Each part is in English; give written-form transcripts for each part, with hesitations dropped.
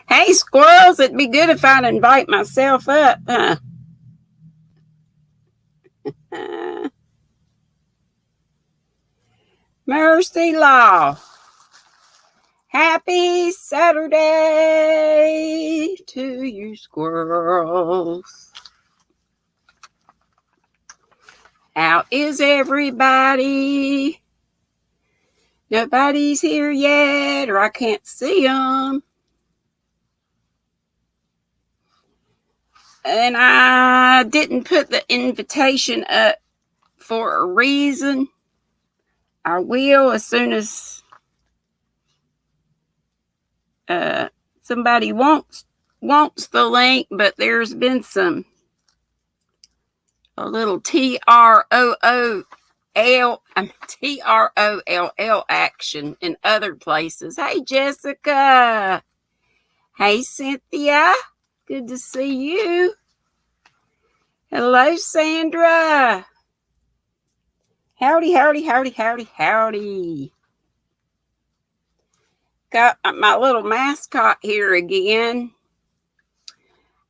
Hey, squirrels, it'd be good if I'd invite myself up, huh? Mercy law. Happy Saturday to you, squirrels. How is everybody? Nobody's here yet, or I can't see them. And I didn't put the invitation up for a reason. I will as soon as somebody wants the link, but there's been a little TROLL action in other places. Hey, Jessica. Hey, Cynthia. Good to see you. Hello, Sandra. Howdy, howdy, howdy, howdy, howdy. Got my little mascot here again.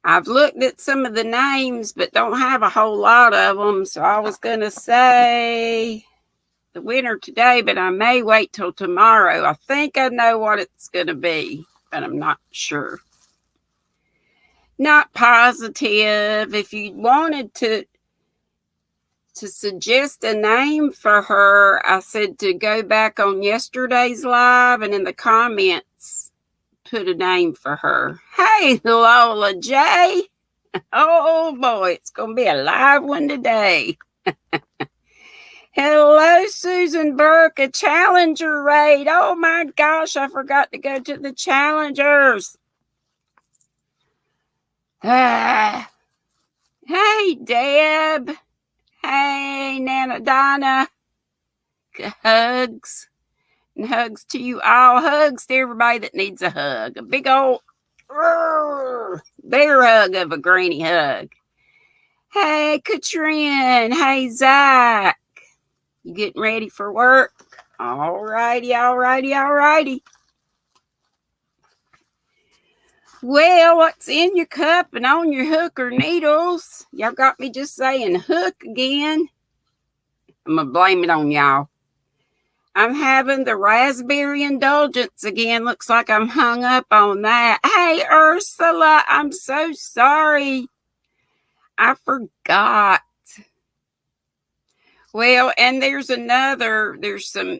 I've looked at some of the names, but don't have a whole lot of them. So I was going to say the winner today, but I may wait till tomorrow. I think I know what it's going to be, but I'm not sure. Not positive. If you wanted to suggest a name for her, I said to go back on yesterday's live and in the comments put a name for her. Hey, Lola J. Oh boy, it's gonna be a live one today. Hello, Susan Burke, a Challenger raid. Oh my gosh, I forgot to go to the Challengers. Hey, Deb. Hey, Nana Donna. Hugs. And hugs to you all. Hugs to everybody that needs a hug. A big old bear hug of a granny hug. Hey, Katrin. Hey, Zach. You getting ready for work? All righty, all righty, all righty. Well, what's in your cup and on your hook or needles? Y'all got me just saying hook again. I'm going to blame it on y'all. I'm having the raspberry indulgence again. Looks like I'm hung up on that. Hey, Ursula, I'm so sorry. I forgot. Well, and there's some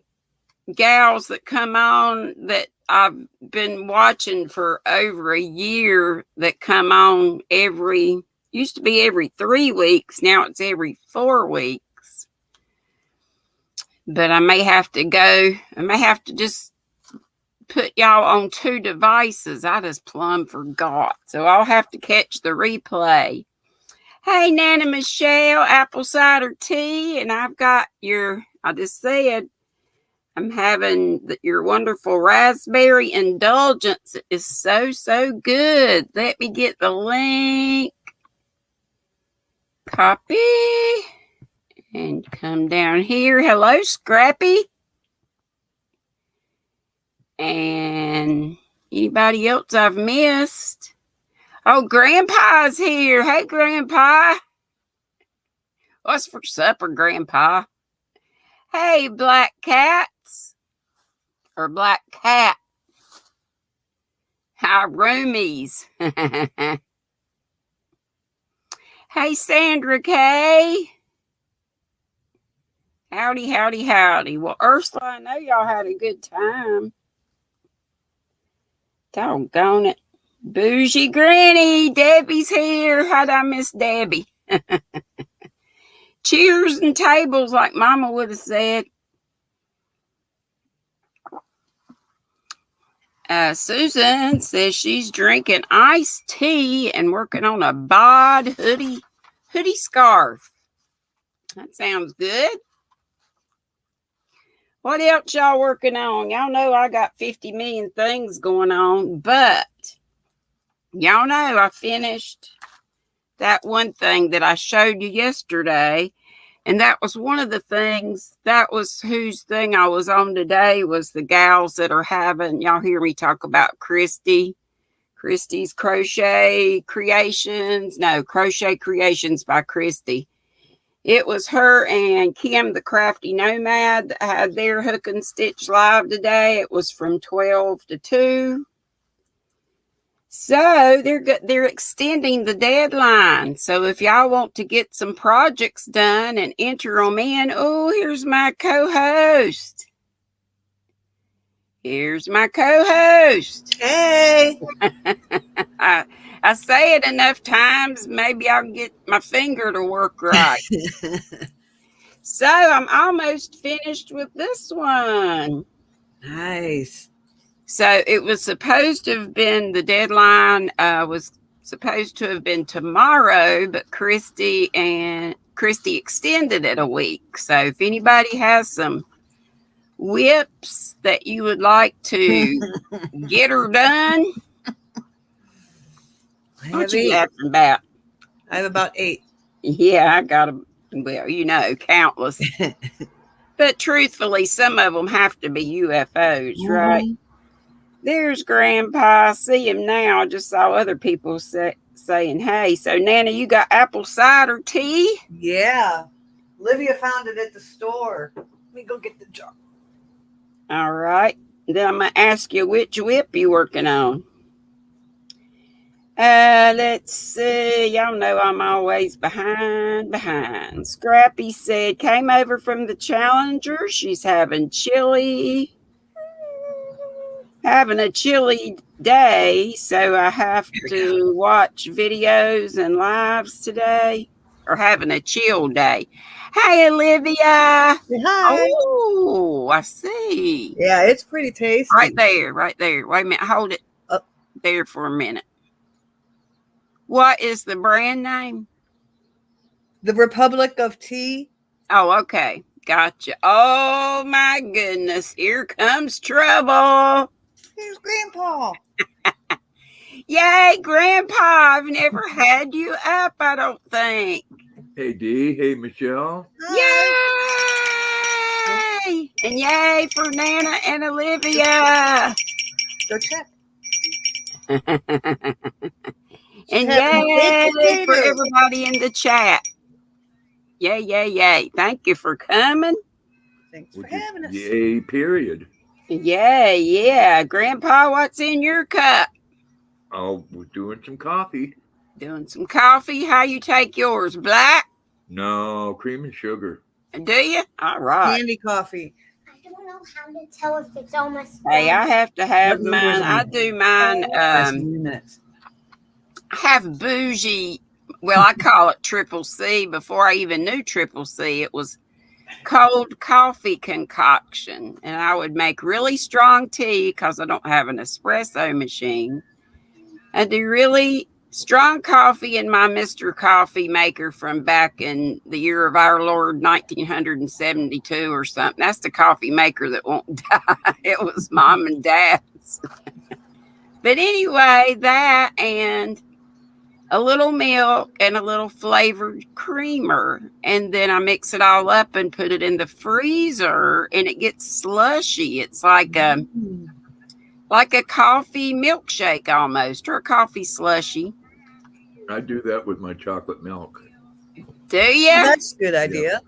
gals that come on that I've been watching for over a year that come on used to be every 3 weeks. Now it's every 4 weeks. But I may have to just put y'all on 2 devices. I just plumb forgot. So I'll have to catch the replay. Hey, Nana Michelle, apple cider tea. And I've got I just said, I'm having your wonderful raspberry indulgence. It is so, so good. Let me get the link. Copy. And come down here. Hello, Scrappy. And anybody else I've missed? Oh, Grandpa's here. Hey, Grandpa. What's for supper, Grandpa? Hey, Black Cats. Or Black Cat. Hi, roomies. Hey, Sandra Kay. Howdy, howdy, howdy. Well, Ursula, I know y'all had a good time. Doggone it. Bougie Granny. Debbie's here. How'd I miss Debbie? Cheers and tables, like Mama would have said. Susan says she's drinking iced tea and working on a bod hoodie scarf. That sounds good. What else y'all working on? Y'all know I got 50 million things going on, but y'all know I finished that one thing that I showed you yesterday. And that was one of the things, that was whose thing I was on today, was the gals that are having, y'all hear me talk about Christy's Crochet Creations by Christy. It was her and Kim, the Crafty Nomad, that had their Hook and Stitch Live today. It was from 12 to 2. So they're extending the deadline. So if y'all want to get some projects done and enter them in, oh, here's my co-host. Hey. I say it enough times, maybe I'll get my finger to work right. So I'm almost finished with this one. Nice. So it was supposed to have been, the deadline was supposed to have been tomorrow, but Christy extended it a week. So if anybody has some whips that you would like to get her done, what you laughing about? I have about 8. Yeah, I got them. Well, countless. But truthfully, some of them have to be UFOs, right? There's Grandpa. I see him now. I just saw other people saying, hey. So, Nana, you got apple cider tea? Yeah. Olivia found it at the store. Let me go get the jar. All right. Then I'm going to ask you which whip you working on. Let's see. Y'all know I'm always behind. Scrappy said, came over from the Challenger. She's having a chilly day, so I have to watch videos and lives today, or having a chill day. Hey, Olivia. Hi. Oh, I see. Yeah, it's pretty tasty. Right there. Wait a minute. Hold it up there for a minute. What is the brand name? The Republic of Tea. Oh, okay. Gotcha. Oh, my goodness. Here comes trouble. Here's Grandpa. Yay, Grandpa. I've never had you up, I don't think. Hey, Dee. Hey, Michelle. Hi. Yay! And yay for Nana and Olivia. Go check. And yay for everybody in the chat. Yay. Thank you for coming. Thanks for having us. Yay, period. Yeah. Grandpa, what's in your cup? Oh, we're doing some coffee. Doing some coffee. How you take yours? Black? No, cream and sugar. Do you? All right. Candy coffee. I don't know how to tell if it's almost done. Hey, I have to have mine. I do mine. I have bougie. Well, I call it Triple C. Before I even knew Triple C, it was cold coffee concoction, and I would make really strong tea because I don't have an espresso machine. I do really strong coffee in my Mr. Coffee maker from back in the year of our Lord 1972 or something. That's the coffee maker that won't die. It was Mom and Dad's. But anyway, that and a little milk and a little flavored creamer. And then I mix it all up and put it in the freezer, and it gets slushy. It's like a coffee milkshake almost, or a coffee slushy. I do that with my chocolate milk. Do you? That's a good idea.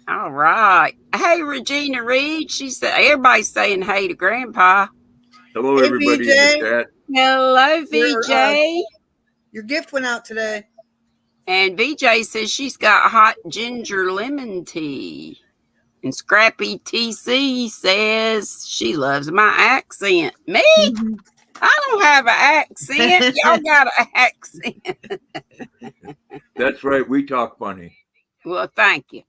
All right. Hey, Regina Reed. She said, everybody's saying hey to Grandpa. Hello, Hey, everybody VJ. in the chat. Hello, VJ. Your gift went out today. And VJ says she's got hot ginger lemon tea. And Scrappy TC says she loves my accent. Me? Mm-hmm. I don't have an accent. Y'all got an accent. That's right. We talk funny. Well, thank you.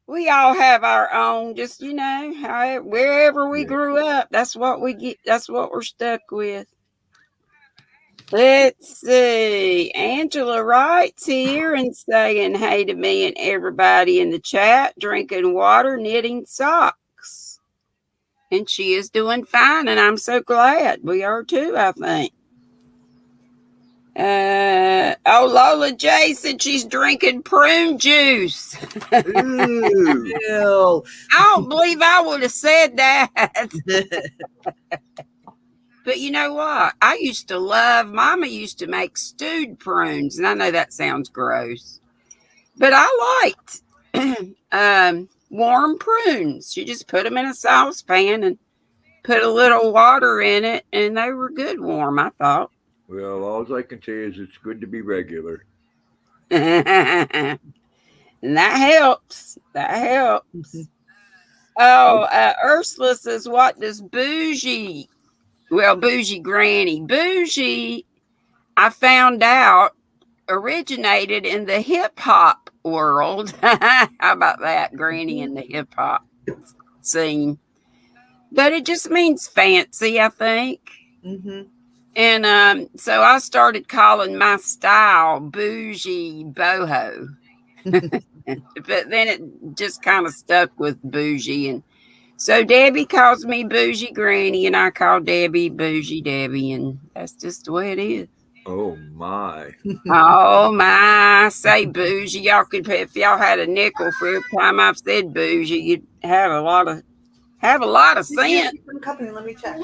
We all have our own, just, wherever we grew up, that's what we get. That's what we're stuck with. Let's see. Angela writes here and saying hey to me and everybody in the chat, drinking water, knitting socks. And she is doing fine, and I'm so glad. We are too, I think. Lola J said she's drinking prune juice. Ooh. Ew. I don't believe I would have said that. But you know what? Mama used to make stewed prunes, and I know that sounds gross, but I liked warm prunes. You just put them in a saucepan and put a little water in it, and they were good warm, I thought. Well, all I can say is it's good to be regular. And that helps. That helps. Oh, Ursula says, what does bougie granny, bougie, I found out, originated in the hip hop world. How about that, granny in the hip hop scene? But it just means fancy, I think. Mm-hmm. And so I started calling my style bougie boho. But then it just kind of stuck with bougie. And so Debbie calls me bougie granny, and I call Debbie bougie Debbie. And that's just the way it is. Oh my. Oh my, say bougie. Y'all could, if y'all had a nickel for every time I've said bougie, you'd have a lot of sense. Some company, let me check.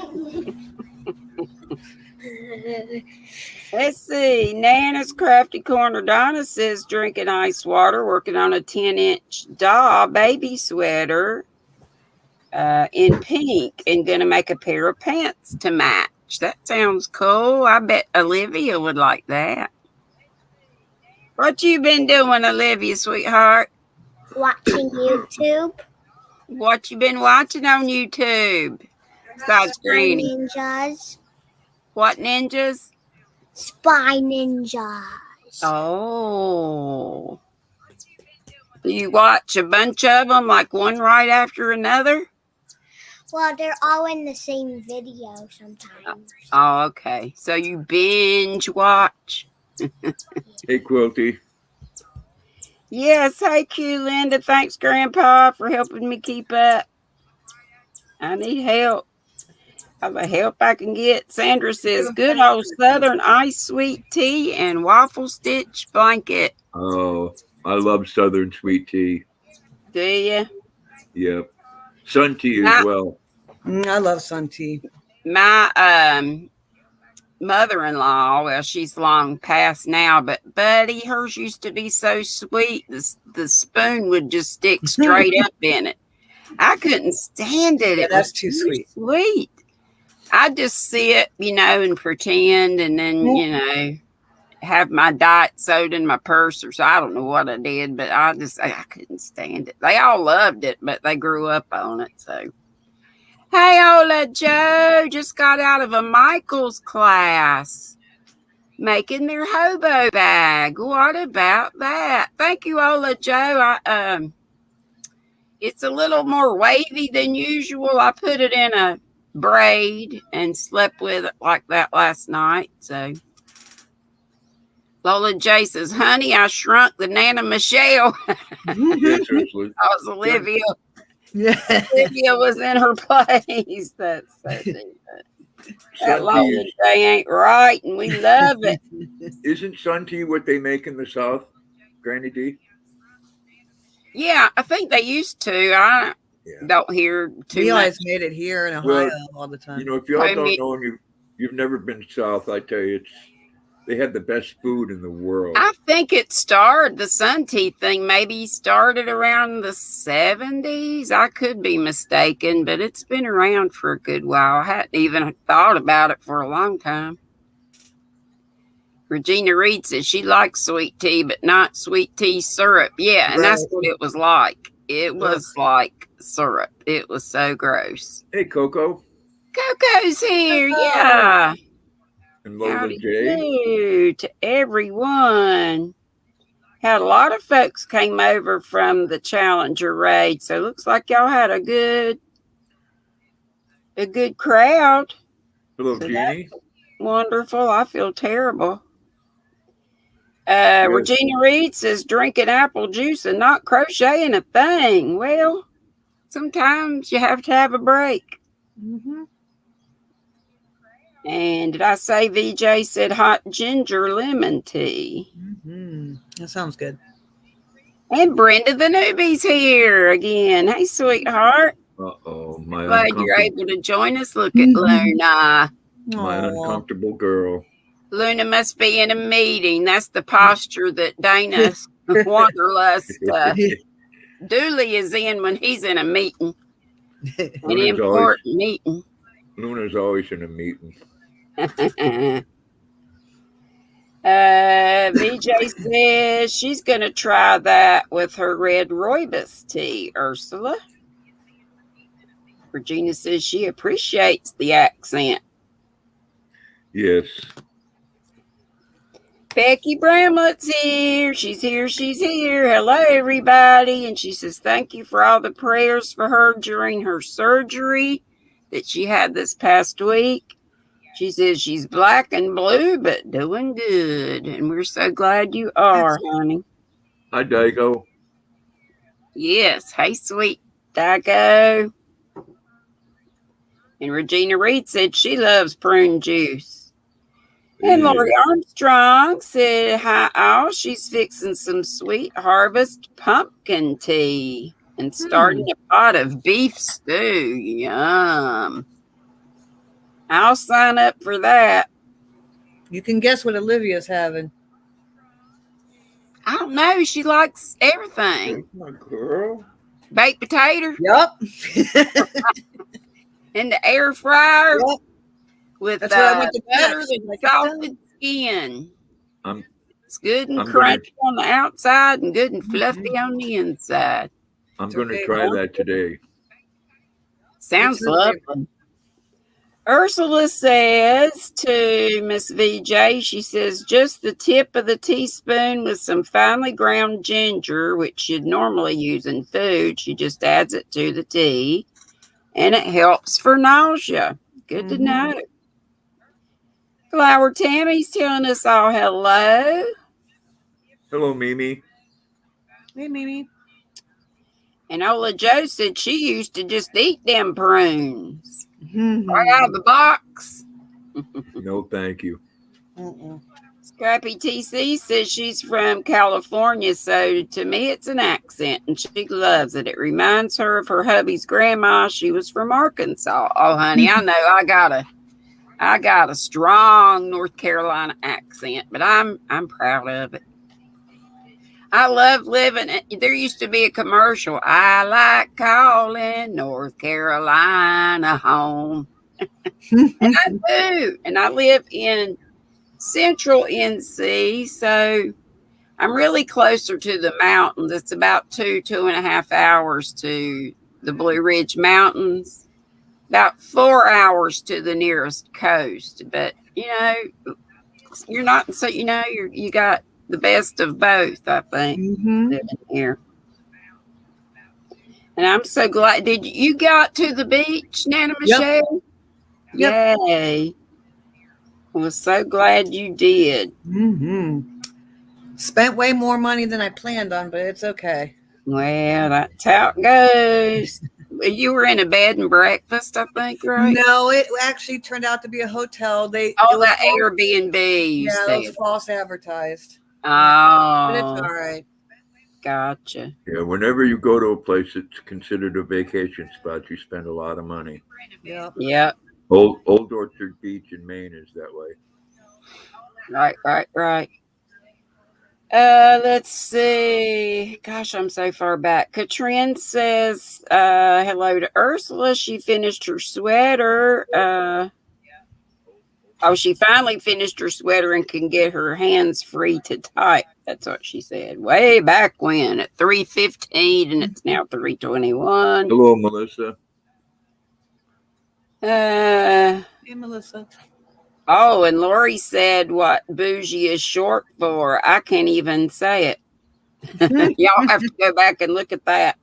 Let's see. Nana's Crafty Corner Donna says drinking ice water, working on a 10-inch doll baby sweater in pink, and gonna make a pair of pants to match. That sounds cool. I bet Olivia would like that. What you been doing, Olivia, sweetheart? Watching YouTube. What you been watching on YouTube? Besides Granny. Ninjas. What ninjas? Spy ninjas. Oh. Do you watch a bunch of them, like one right after another? Well, they're all in the same video sometimes. Oh, okay. So you binge watch. Hey, Quilty. Yes. Hey, Q Linda. Thanks, Grandpa, for helping me keep up. I need help. All the help I can get. Sandra says, good old Southern ice sweet tea and waffle stitch blanket. Oh, I love Southern sweet tea. Do you? Yep. Sun tea as well. I love sun tea. My mother-in-law, well, she's long past now, but Buddy, hers used to be so sweet. The spoon would just stick straight up in it. I couldn't stand it. Yeah, It that's was too sweet. Sweet. I just sit, and pretend, and then, have my diet soda in my purse, or so I don't know what I did, but I couldn't stand it. They all loved it, but they grew up on it. So, hey, Ola Joe just got out of a Michael's class making their hobo bag. What about that? Thank you, Ola Joe. It's a little more wavy than usual. I put it in a braid and slept with it like that last night. So Lola J says, honey, I shrunk the Nana Michelle. Yes, Ursula. I was Olivia. Yeah. Olivia was in her place. That's so deep. That Lola J ain't right, and we love it. Isn't sun tea what they make in the South, GrannyDee? Yeah, I think they used to. I don't hear too We much. always made it here in Ohio all the time. You know, if y'all don't know and you've never been south, I tell you, they had the best food in the world. I think the sun tea thing maybe started around the 70s. I could be mistaken, but it's been around for a good while. I hadn't even thought about it for a long time. Regina Reed says she likes sweet tea, but not sweet tea syrup. Yeah, and that's what it was like. It was like syrup. It was so gross. Hey, Coco. Coco's here, yeah. And Lola Howdy J. do to everyone. Had a lot of folks came over from the Challenger raid, so it looks like y'all had a good crowd. Hello, So Jeannie. Wonderful. I feel terrible. Regina Reed says drinking apple juice and not crocheting a thing. Well, sometimes you have to have a break. Mm-hmm. And did I say VJ said hot ginger lemon tea? That sounds good. And Brenda the newbie's here again. Hey, sweetheart. Uh-oh, my Glad you're uncomfortable, able to join us. Look at Luna. my Aw. uncomfortable girl. Luna must be in a meeting. That's the posture that Dana Wanderlust Dooley is in when he's in a meeting. An Luna's important meeting. Luna's always in a meeting. VJ says she's going to try that with her red rooibos tea, Ursula. Regina says she appreciates the accent. Yes. Becky Bramlett's here. She's here. She's here. Hello, everybody. And she says, thank you for all the prayers for her during her surgery that she had this past week. She says she's black and blue, but doing good. And we're so glad you are, honey. Hi, Dago. Yes. Hey, sweet Dago. And Regina Reed said she loves prune juice. And Lori Armstrong said, hi, all. She's fixing some sweet harvest pumpkin tea and starting a pot of beef stew. Yum. I'll sign up for that. You can guess what Olivia's having. I don't know. She likes everything. My girl. Baked potato Yup. in the air fryer Yep. with That's what I went to butter catch. and Like, salted skin. I'm It's good and I'm crunchy on the outside and good and fluffy on the inside. going to okay, try huh? that today. Sounds What's your lovely. Ursula says to Miss VJ, she says, just the tip of the teaspoon with some finely ground ginger, which you'd normally use in food. She just adds it to the tea, and it helps for nausea. Good to know. Flower Tammy's telling us all hello. Hello, Mimi. Hey, Mimi. And Ola Joe said she used to just eat them prunes Mm-hmm. right out of the box. No, thank you. Scrappy TC says she's from California, so to me it's an accent, and she loves it. It reminds her of her hubby's grandma. She was from Arkansas. Oh, honey, I know I got a strong North Carolina accent, but I'm proud of it. I love living. There used to be a commercial. I like calling North Carolina home. And I do. And I live in central NC, so I'm really closer to the mountains. It's about 2.5 hours to the Blue Ridge Mountains, about 4 hours to the nearest coast. But, you're not, so, you got the best of both, I think, living here. And I'm so glad. Did you got to the beach, Nana Michelle? Yep. Yay. I was so glad you did. Spent way more money than I planned on, but it's okay. Well, that's how it goes. You were in a bed and breakfast, I think, right? No, it actually turned out to be a hotel. That Airbnb. Yeah, it was false advertised. Oh. But it's all right. Gotcha. Yeah, whenever you go to a place that's considered a vacation spot, you spend a lot of money. Yep. Old Orchard Beach in Maine is that way. Right. Let's see. Gosh, I'm so far back. Katrin says hello to Ursula. She finished her sweater. She finally finished her sweater and can get her hands free to type. That's what she said. Way back when at 3:15, and it's now 3:21. Hello, Melissa. Hey, Melissa. Oh, and Lori said what bougie is short for. I can't even say it. Y'all have to go back and look at that.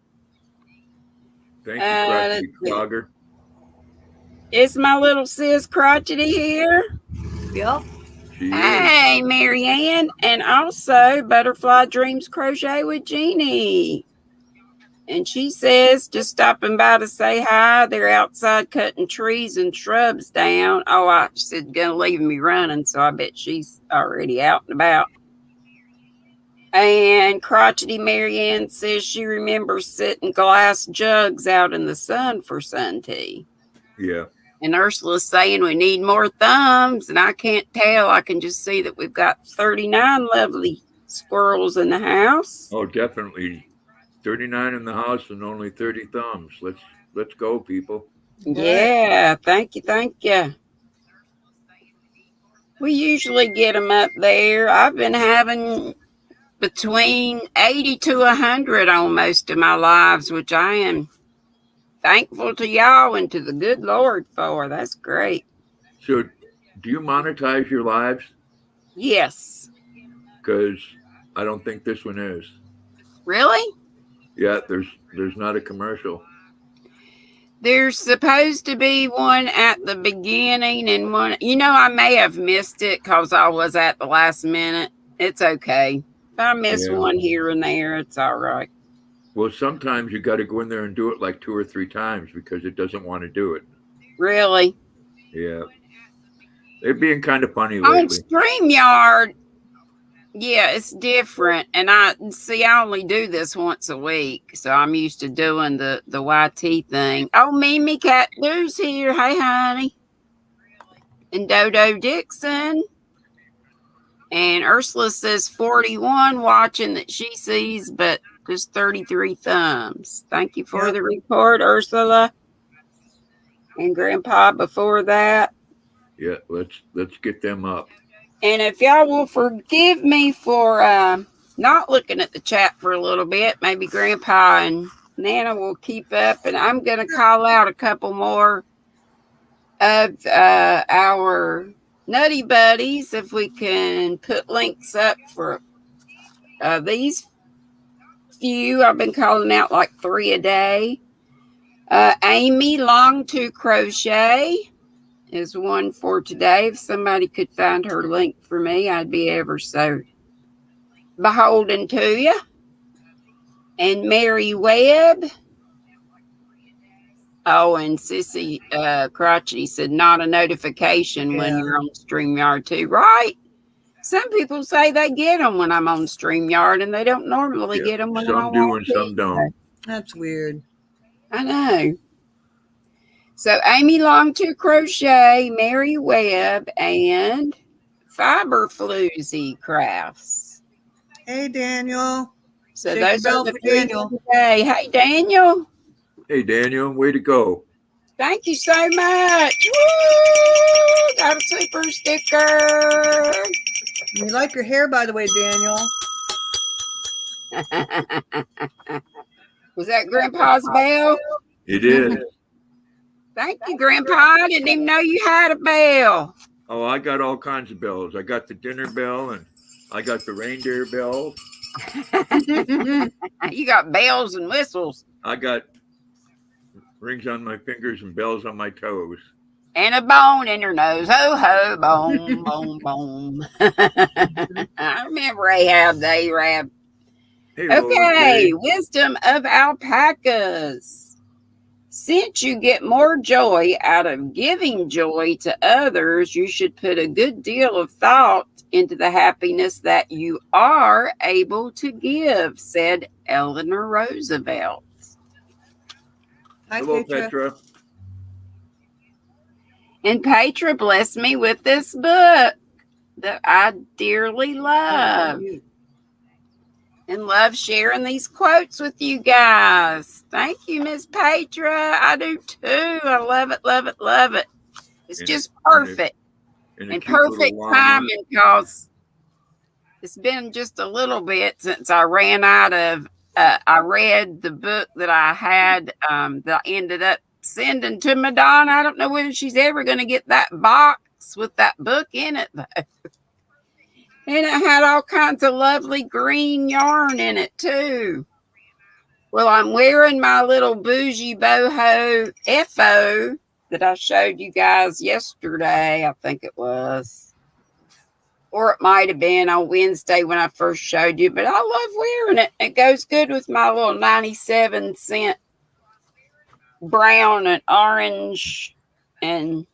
Thank you, Crotchety Clogger. Is my little sis Crotchety here? Yep. Hey, Marianne. And also Butterfly Dreams Crochet with Jeannie. And she says, just stopping by to say hi. They're outside cutting trees and shrubs down. Oh, I said, gonna leave me running. So I bet she's already out and about. And crotchety Marianne says she remembers sitting glass jugs out in the sun for sun tea. Yeah. And Ursula's saying we need more thumbs. And I can't tell. I can just see that we've got 39 lovely squirrels in the house. Oh, definitely. 39 in the house and only 30 thumbs. Let's go, people. Yeah, thank you. We usually get them up there. I've been having between 80 to 100 on most of my lives, which I am thankful to y'all and to the good Lord for. That's great. So, do you monetize your lives? Yes. Because I don't think this one is. Really? Yeah, there's not a commercial. There's supposed to be one at the beginning and one, I may have missed it because I was at the last minute. It's okay. If I miss one here and there, it's all right. Well, sometimes you got to go in there and do it like 2 or 3 times because it doesn't want to do it. Really? Yeah. They're being kind of funny lately. On StreamYard, yeah, it's different. And I only do this once a week. So I'm used to doing the YT thing. Oh, Mimi Cat Boo's here. Hey, honey. And Dodo Dixon. And Ursula says 41 watching that she sees, but just 33 thumbs. Thank you for the report, Ursula. And Grandpa before that. Yeah, let's get them up. And if y'all will forgive me for not looking at the chat for a little bit, maybe Grandpa and Nana will keep up. And I'm going to call out a couple more of our Nutty Buddies, if we can put links up for these few. I've been calling out like 3 a day. Amy Long to Crochet is one for today. If somebody could find her link for me, I'd be ever so beholden to you. And Mary Webb. Oh, and Sissy Crotchety said not a notification when you're on StreamYard too, right? Some people say they get them when I'm on StreamYard, and they don't normally get them when I'm on. Some do and some don't. That's weird. I know. So Amy Long to Crochet, Mary Webb, and Fiber Floozy Crafts. Hey, Daniel. So Shake those the bell are the for three Daniel. today. Hey, Daniel. Hey, Daniel, way to go. Thank you so much. Woo! Got a super sticker. We like your hair, by the way, Daniel. Was that Grandpa's bell? It is. Thank you, Grandpa. I didn't even know you had a bell. Oh, I got all kinds of bells. I got the dinner bell and I got the reindeer bell. You got bells and whistles. I got rings on my fingers and bells on my toes. And a bone in her nose. Ho, ho, bone, bone, bone. I remember Ahab the Arab. Hey, Okay, wisdom of alpacas. Since you get more joy out of giving joy to others, you should put a good deal of thought into the happiness that you are able to give, said Eleanor Roosevelt. Hi, hello, Petra. Petra. And Petra blessed me with this book that I dearly love. And love sharing these quotes with you guys. Thank you, Miss Petra. I do too. I love it, love it, love it. It's just perfect. And perfect timing because it's been just a little bit since I ran out of, I read the book that I had that I ended up sending to Madonna. I don't know whether she's ever going to get that box with that book in it, though. And it had all kinds of lovely green yarn in it, too. Well, I'm wearing my little bougie boho FO that I showed you guys yesterday, I think it was. or it might have been on Wednesday when I first showed you, but I love wearing it. It goes good with my little 97-cent brown and orange and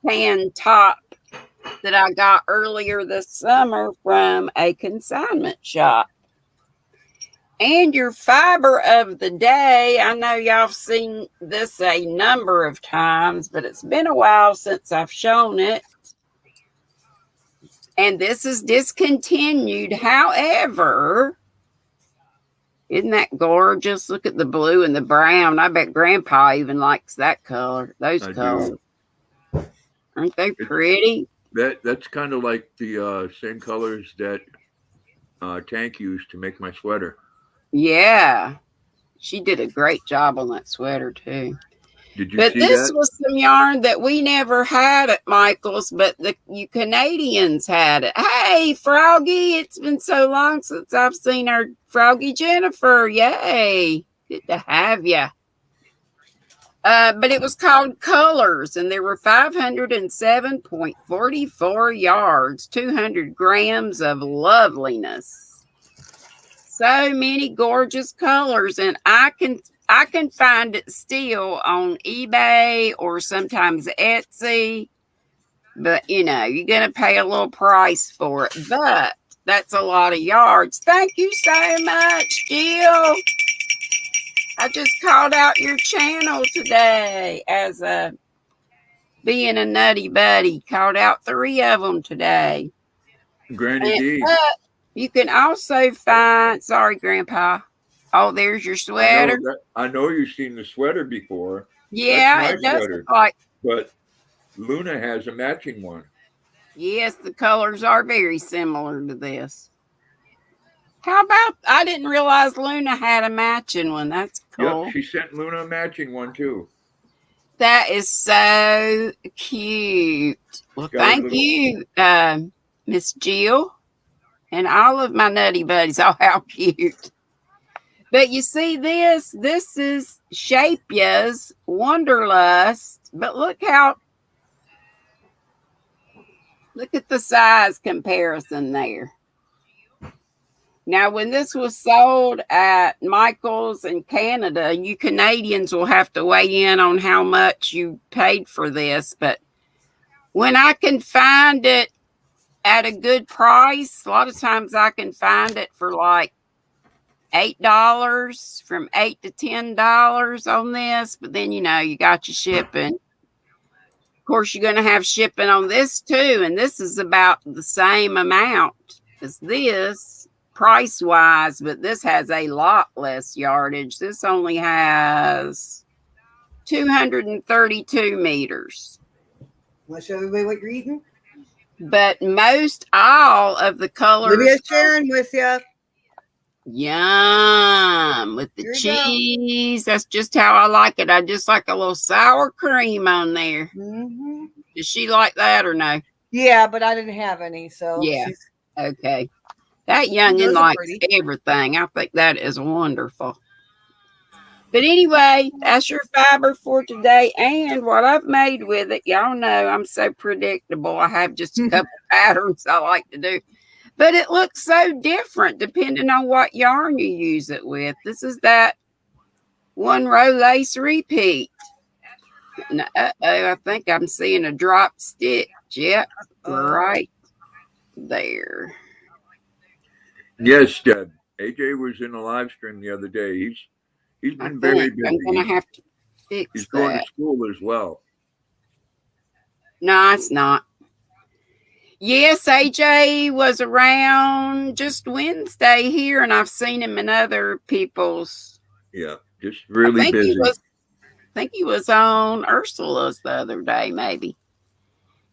tan top that I got earlier this summer from a consignment shop. And your fiber of the day, I know y'all have seen this a number of times, but it's been a while since I've shown it. And this is discontinued. However, isn't that gorgeous? Look at the blue and the brown. I bet Grandpa even likes that color. Those colors. Aren't they pretty? That's kind of like the same colors that Tank used to make my sweater. Yeah. She did a great job on that sweater too. Did you but see this that? was some yarn that we never had at Michael's, but you Canadians had it. Hey, Froggy, it's been so long since I've seen our Froggy Jennifer. Yay. Good to have you. But it was called Colors, and there were 507.44 yards, 200 grams of loveliness. So many gorgeous colors, and I can find it still on eBay or sometimes Etsy, but you're gonna pay a little price for it. But that's a lot of yards. Thank you so much, Jill. I just called out your channel today as being a nutty buddy. Called out 3 of them today. GrannyDee. You can also find, sorry, Grandpa. Oh, there's your sweater. I know you've seen the sweater before. Yeah, it does look like. But Luna has a matching one. Yes, the colors are very similar to this. How about, I didn't realize Luna had a matching one. That's cool. Yep, she sent Luna a matching one too. That is so cute. Well, thank you, Miss Jill. And all of my nutty buddies. Oh, how cute. But you see this is Shapia's Wanderlust. But look at the size comparison there. Now, when this was sold at Michael's in Canada, you Canadians will have to weigh in on how much you paid for this. But when I can find it at a good price, a lot of times I can find it for like $8, from $8 to $10 on this. But then, you got your shipping. Of course, you're going to have shipping on this too. And this is about the same amount as this price-wise, but this has a lot less yardage. This only has 232 meters. Want to show everybody what you're eating? But most all of the colors. Lydia's sharing with you. Yum. With the cheese. That's just how I like it. I just like a little sour cream on there. Mm-hmm. Does she like that or no? Yeah, but I didn't have any. So yeah. Okay. That youngin likes everything. I think that is wonderful. But anyway, that's your fiber for today and what I've made with it. Y'all know I'm so predictable. I have just a couple patterns I like to do. But it looks so different depending on what yarn you use it with. This is that 1 row lace repeat. And, I think I'm seeing a drop stitch. Yep, right there. Yes, AJ was in a live stream the other day. He's been very busy. I'm going to have to fix He's going to school as well. No, it's not. Yes, AJ was around just Wednesday here, and I've seen him in other people's. Yeah, just really busy. I think he was on Ursula's the other day, maybe.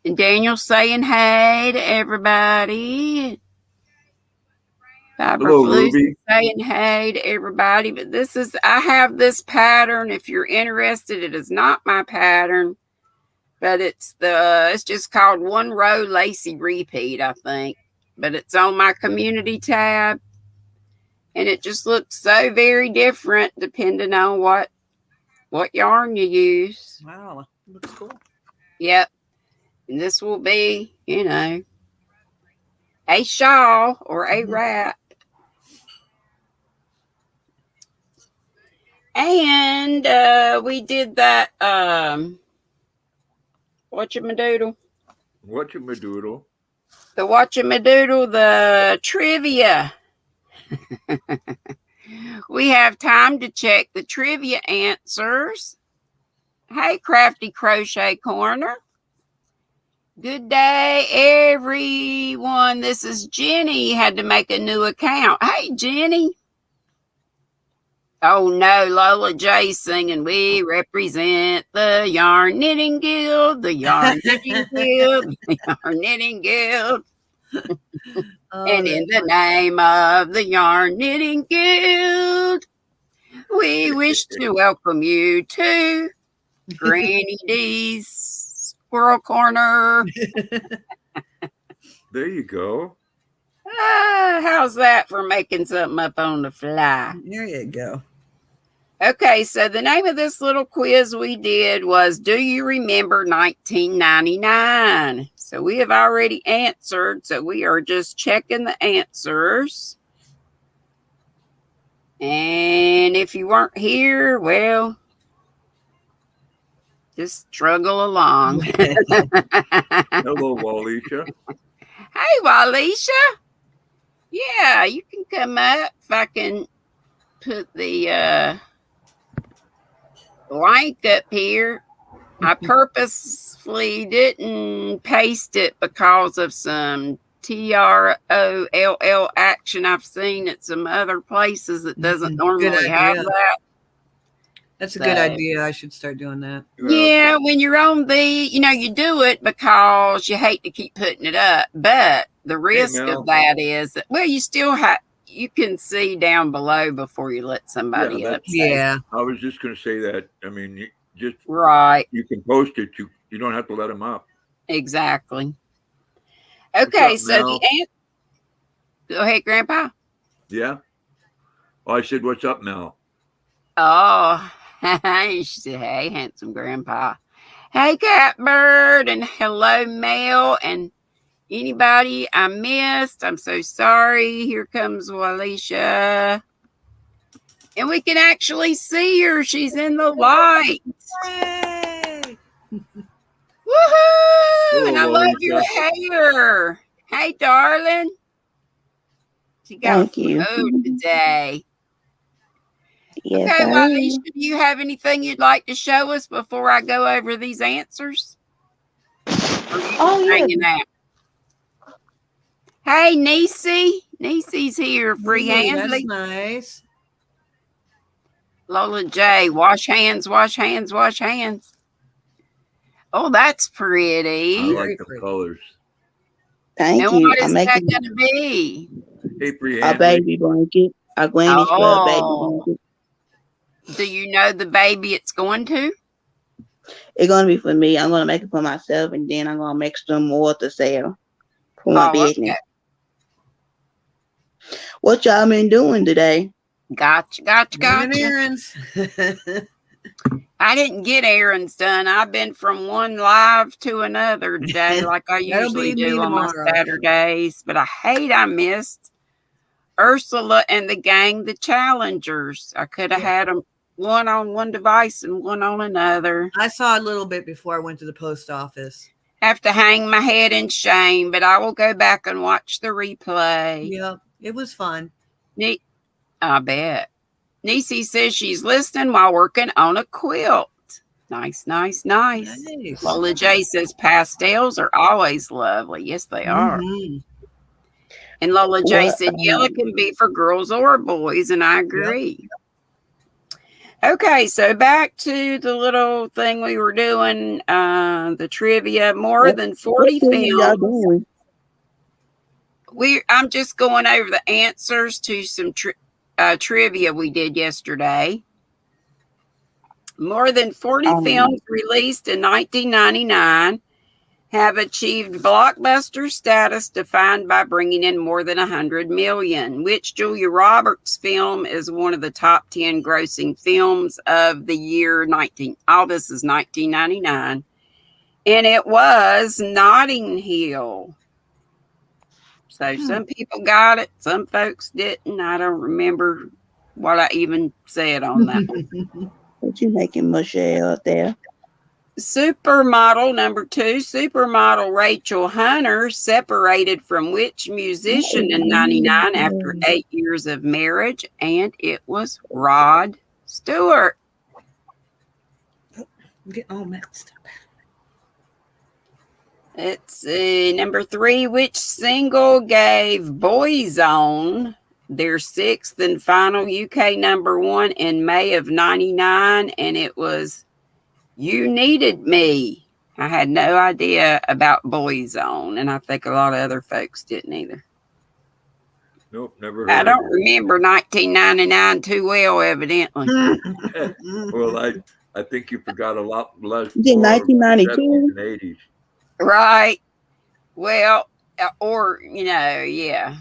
And Daniel's saying hey to everybody. Hello, Ruby. Saying hey to everybody. But I have this pattern. If you're interested, it is not my pattern, but it's just called 1 row lacy repeat, I think. But it's on my community tab, and it just looks so very different depending on what yarn you use. Wow, looks cool. Yep. And this will be, a shawl or a wrap. And we did that whatchamadoodle. Whatchamadoodle. The whatchamadoodle, the trivia. We have time to check the trivia answers. Hey, Crafty Crochet Corner. Good day, everyone. This is Jenny. Had to make a new account. Hey, Jenny. Oh, no, Lola J singing. We represent the Yarn Knitting Guild, the Yarn Knitting Guild, the Yarn Knitting Guild. And in the name of the Yarn Knitting Guild, we wish to welcome you to GrannyDee's Squirrel Corner. There you go. How's that for making something up on the fly? There you go. Okay, so the name of this little quiz we did was, do you remember 1999? So we have already answered, so we are just checking the answers. And if you weren't here, well, just struggle along. Hello, Walisha. Hey, Walisha. Yeah, you can come up if I can put the link up here. I purposefully didn't paste it because of some TROLL action I've seen at some other places that doesn't normally have that. That's a good idea. I should start doing that. Yeah, when you're on the, you do it because you hate to keep putting it up. But the risk of that is that, well, you can see down below before you let somebody up. Yeah. I was just going to say that. I mean, right. You can post it. You don't have to let them up. Exactly. Okay, so go ahead, Grandpa. Yeah. Oh, I said, what's up, Mel? Oh, she said, hey, handsome Grandpa. Hey, Catbird, and hello, Mel, and anybody I missed. I'm so sorry. Here comes Walisha. And we can actually see her. She's in the light. Yay! Woohoo! And I love Walisha. your hair. Hey, darling. She got food today. Yes, okay, Walisha, do you have anything you'd like to show us before I go over these answers? Or are you hanging out? Hey, Niecy. Niecy's here. Free handling. That's nice. Lola J. Wash hands, wash hands, wash hands. Oh, that's pretty. I like the colors. Thank and you. What is that going to be? Hey, free a baby blanket. A Granny's Club baby blanket. Do you know the baby it's going to? It's going to be for me. I'm going to make it for myself, and then I'm going to make some more to sell for my business. Okay. What y'all been doing today? Gotcha. Errands. I didn't get errands done. I've been from one live to another today, like I usually do on my Saturdays. But I missed Ursula and the gang, the Challengers. I could have had them one on one device and one on another. I saw a little bit before I went to the post office. Have to hang my head in shame, but I will go back and watch the replay. Yeah, it was fun. Neat. I bet. Niecy says she's listening while working on a quilt. Nice. Lola J says pastels are always lovely. Yes, they are. Mm-hmm. And Lola J said yellow can be for girls or boys, and I agree. Yep. Okay, so back to the little thing we were doing, the trivia. More than 40 films. I'm just going over the answers to some trivia we did yesterday. More than 40 films released in 1999 have achieved blockbuster status defined by bringing in more than 100 million. Which Julia Roberts film is one of the top 10 grossing films of the year all this is 1999. And it was Notting Hill. So some people got it, some folks didn't. I don't remember what I even said on that one. What you making, Michelle, out there? Supermodel number 2, supermodel Rachel Hunter separated from which musician in 99 after 8 years of marriage? And it was Rod Stewart. Get all mixed up. Let's see. Number 3, which single gave Boyzone their 6th and final UK number 1 in May of 99? And it was You Needed Me. I had no idea about Boyzone, and I think a lot of other folks didn't either. Nope, never heard I of don't it. remember 1999 too well, evidently. Well, I think you forgot a lot less. You did more of the 1992? 70s and 80s. Right. Well, or, yeah.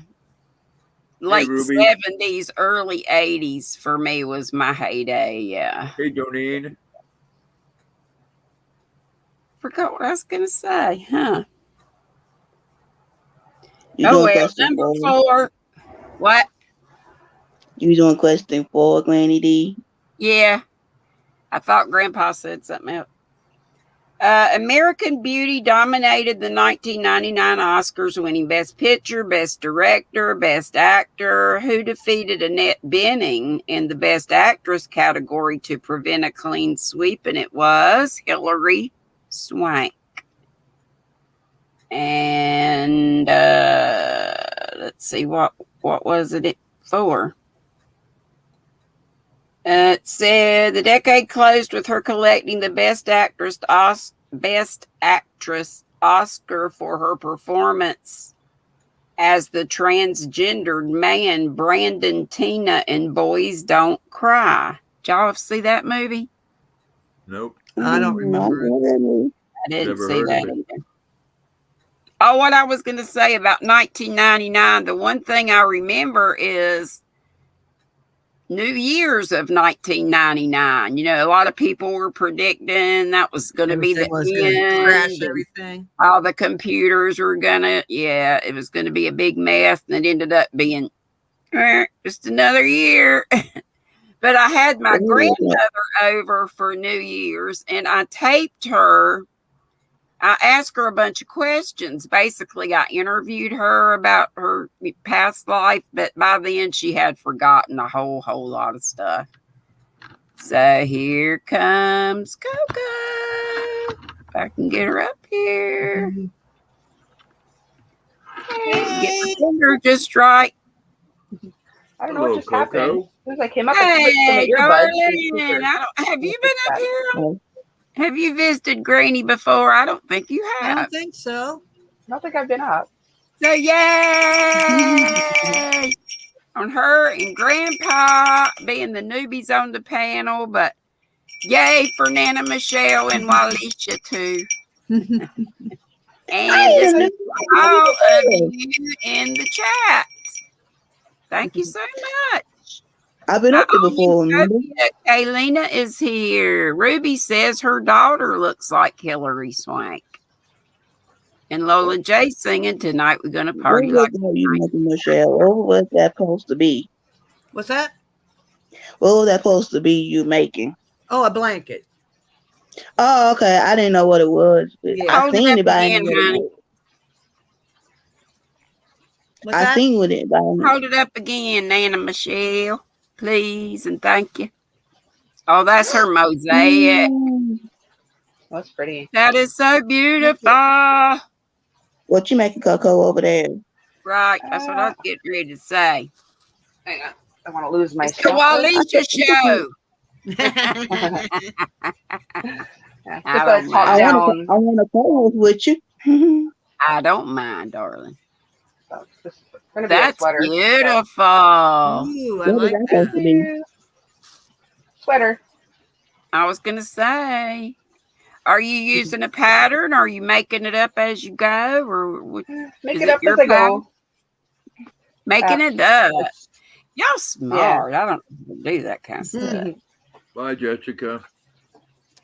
Late Ruby. 70s, early 80s for me was my heyday, yeah. Hey, Doneen. Forgot what I was going to say, huh? You Oh, doing well, question number 4? 4. What? You doing question 4, GrannyDee? Yeah. I thought Grandpa said something else. American Beauty dominated the 1999 Oscars, winning Best Picture, Best Director, Best Actor. Who defeated Annette Bening in the Best Actress category to prevent a clean sweep? And it was Hilary Swank. And let's see, what was it for? It said the decade closed with her collecting the Best Actress Oscar for her performance as the transgendered man Brandon Tina in Boys Don't Cry. Did y'all see that movie? Nope. I don't remember it. I didn't Never see heard that of it. either. Oh, what I was going to say about 1999, the one thing I remember is New Year's of 1999. A lot of people were predicting that was going to be the Everything was going to end. crash everything. All the computers were going to, it was going to be a big mess. And it ended up being just another year. But I had my grandmother over for New Year's and I taped her. I asked her a bunch of questions. Basically, I interviewed her about her past life, but by then she had forgotten a whole lot of stuff. So here comes Coco. If I can get her up here. Hey, get my finger just right. I don't know Hello, what just happened. Coco. As soon as I came up, I put some Hey, earbuds. darling. Have you been up here? Have you visited Granny before? I don't think you I have. don't think so. I don't think I've been up. So yay on her and Grandpa being the newbies on the panel, but yay for Nana Michelle and Walisha too. And this is all of you in the chat. Thank you so much. I've been up there before, remember? Kaylina is here. Ruby says her daughter looks like Hilary Swank. And Lola J singing tonight. We're going to party like you making, Michelle? What was that supposed to be? What's that? What was that supposed to be you making? Oh, a blanket. Oh, okay. I didn't know what it was. Yeah. I Hold seen it it, but I again, didn't know what it honey. was. What's I that? seen with it, but I didn't know. Hold it up again, Nana Michelle, please, and thank you. Oh, that's her mosaic. That's pretty. That is so beautiful. What you making, Coco, over there? Right, that's what I was getting ready to say. Hang on. I want to lose my It's the Walisha show. I want to co-host with you. I don't mind, darling. So this is gonna be That's a sweater. beautiful. Ooh, I What is like that that. supposed to be? Sweater. I was going to say, are you using a pattern? Or are you making it up as you go? Or Make is it up your as I pattern? go. Making it up. Y'all smart. I don't do that kind of stuff. Mhm. Bye, Jessica.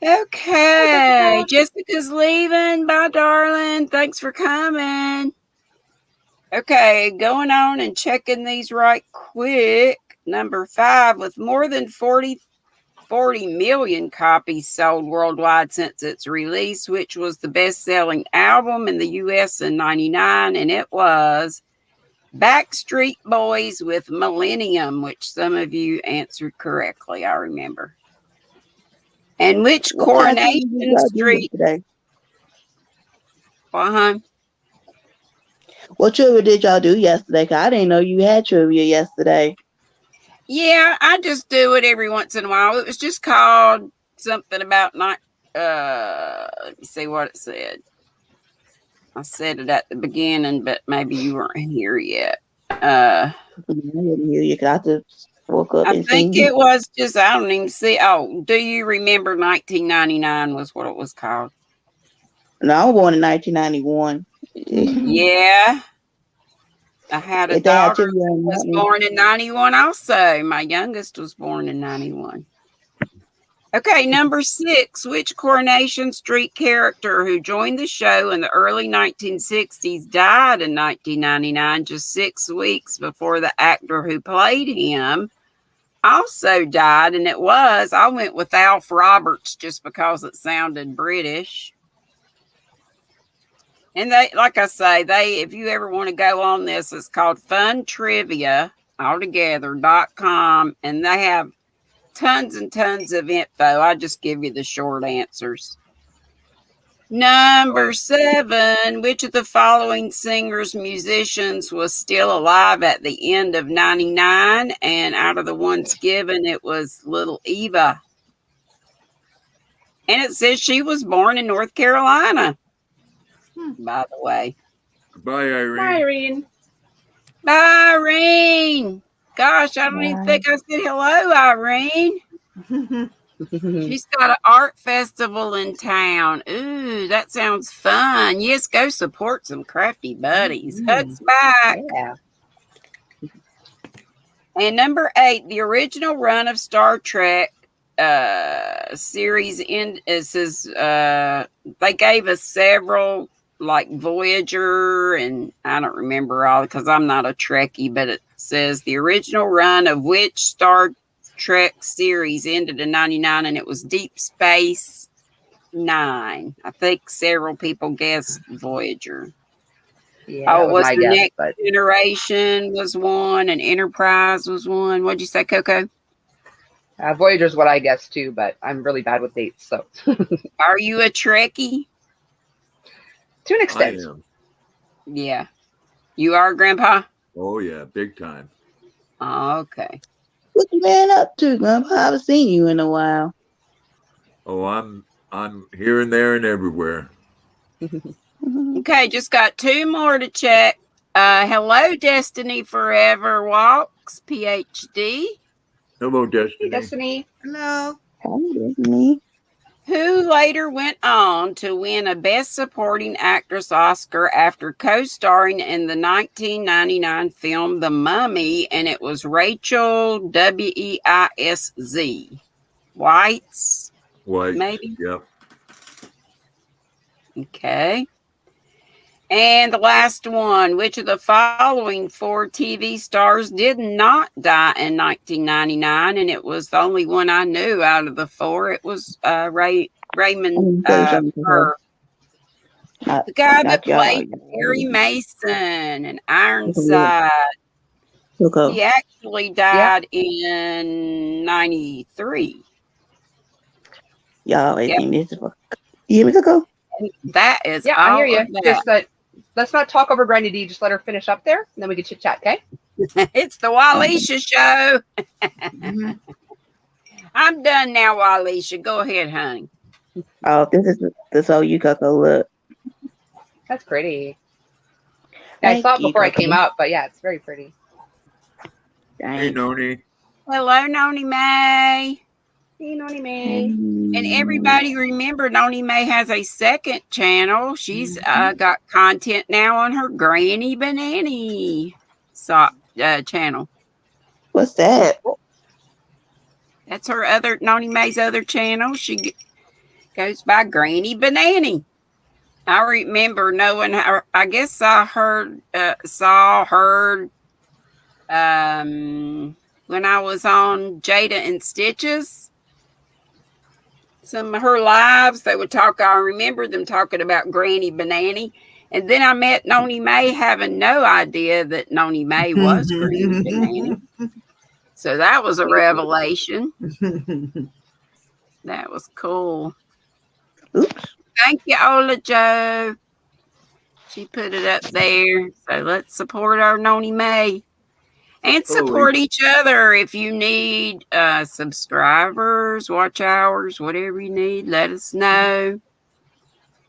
Okay. Jessica's leaving. Bye, darling. Thanks for coming. Okay, going on and checking these right quick. Number 5, with more than 40 million copies sold worldwide since its release, which was the best-selling album in the U.S. in 99, and it was Backstreet Boys with Millennium, which some of you answered correctly, I remember. And which What kind of trivia did Coronation y'all do Street? yesterday? Uh-huh. What trivia did y'all do yesterday? 'Cause I didn't know you had trivia yesterday. Yeah, I just do it every once in a while. It was just called something about not. Let me see what it said. I said it at the beginning, but maybe you weren't here yet. I didn't hear you 'cause I just woke up I and think seen you. it was just. I don't even see. Oh, do you remember 1999 was what it was called? No, I was born in 1991. Yeah. I had a If they had daughter trivia that on was that one. born in 91 also. My youngest was born in 91. Okay, number 6. Which Coronation Street character who joined the show in the early 1960s died in 1999, just 6 weeks before the actor who played him also died? And I went with Alf Roberts just because it sounded British. And they, like I say, if you ever want to go on this, it's called funtrivia.com, and they have tons and tons of info. I just give you the short answers. Number 7, which of the following singers, musicians was still alive at the end of 99? And out of the ones given, it was Little Eva. And it says she was born in North Carolina, by the way. Bye, Irene. Bye, Irene. Bye, Irene. Gosh, I don't even Bye. think I said hello, Irene. She's got an art festival in town. Ooh, that sounds fun. Yes, go support some crafty buddies. Hugs back. Yeah. And number 8, the original run of Star Trek series they gave us several, like Voyager, and I don't remember all because I'm not a Trekkie, but it says the original run of which Star Trek series ended in 99, and it was Deep Space Nine. I think several people guessed Voyager. Yeah, that Oh, was was my the guess, Next but Generation was one, and Enterprise was one. What'd you say, Coco? Voyager's what I guessed too, but I'm really bad with dates, so Are you a Trekkie? to an I extent. am. Yeah. You are, Grandpa? Oh yeah, big time. Oh, okay. What you man up to, Grandpa? I haven't seen you in a while. Oh, I'm here and there and everywhere. Okay, just got 2 more to check. Hello, Destiny Forever Walks, PhD. Hello, Hey, Destiny. Destiny. Hello. Hey, me. Who later went on to win a Best Supporting Actress Oscar after co-starring in the 1999 film The Mummy, and it was Rachel Weisz. Whites, White. maybe? Yep. Okay. And the last one, which of the following 4 TV stars did not die in 1999? And it was the only one I knew out of the 4. It was Raymond Burr. The guy that played Harry Mason in Ironside. He actually died in 93. Y'all, Yep. this is you hear me, Coco? That is Yeah, all I hear you. of that. Just that. Let's not talk over GrannyDee. Just let her finish up there, and then we can chit chat. Okay? It's the Walisha show. I'm done now, Walisha. Go ahead, honey. Oh, this all you, Coco. Look. That's pretty. Yeah, I saw it before I came out, but yeah, it's very pretty. Hey, Noni. Hello, Noni May. Hey, Noni May. And everybody remember, Noni May has a second channel. She's got content now on her Granny Banani channel. What's that? That's her other, Noni May's other channel. She goes by Granny Banani. I remember knowing her. I guess I heard, when I was on Jada and Stitches. Some of her lives, they would talk. I remember them talking about Granny Banani. And then I met Noni May, having no idea that Noni May was Granny Banani. So that was a revelation. That was cool. Oops. Thank you, Ola Joe. She put it up there. So let's support our Noni May. And support each other. If you need subscribers, watch hours, whatever you need, let us know.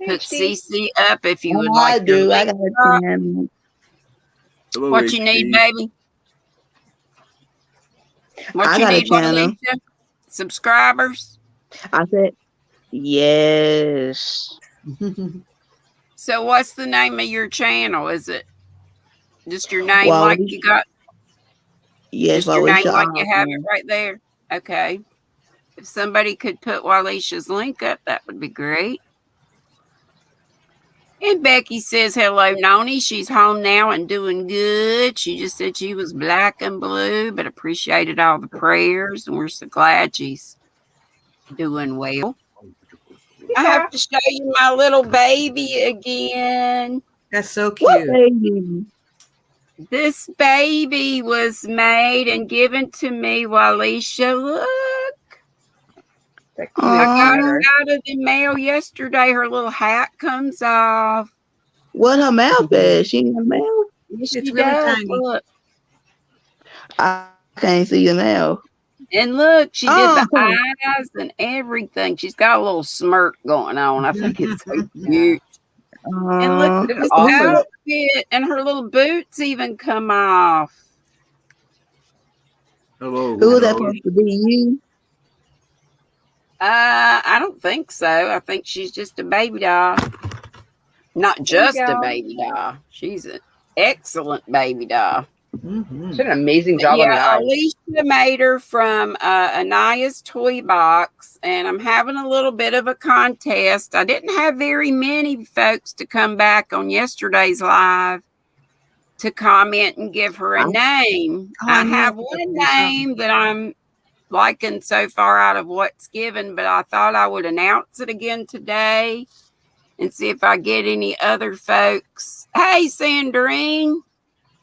Put CC up if you would like. I do. I got a channel. What you need, baby? What you need, Alicia? Subscribers? I said, yes. So what's the name of your channel? Is it just your name like you got? Yes, just your name like you have it right there. Okay. If somebody could put Walicia's link up, that would be great. And Becky says, hello, Noni. She's home now and doing good. She just said she was black and blue, but appreciated all the prayers. And we're so glad she's doing well. I have to show you my little baby again. That's so cute. This baby was made and given to me, Walicia. Look. I got her out of the mail yesterday. Her little hat comes off. What her mouth is? She in the mail? Yes, she does. Look. I can't see the mouth. And look, she did the eyes and everything. She's got a little smirk going on. I think it's so cute. And look at this outfit, and her little boots even come off. Hello. Who is that supposed to be? You? I don't think so. I think she's just a baby doll. Not just a baby doll. She's an excellent baby doll. Mm-hmm. She did an amazing job on the eyes. Alicia made her from Anaya's toy box, and I'm having a little bit of a contest. I didn't have very many folks to come back on yesterday's live to comment and give her a name. I have one name that I'm liking so far out of what's given, but I thought I would announce it again today and see if I get any other folks. Hey, Sandrine.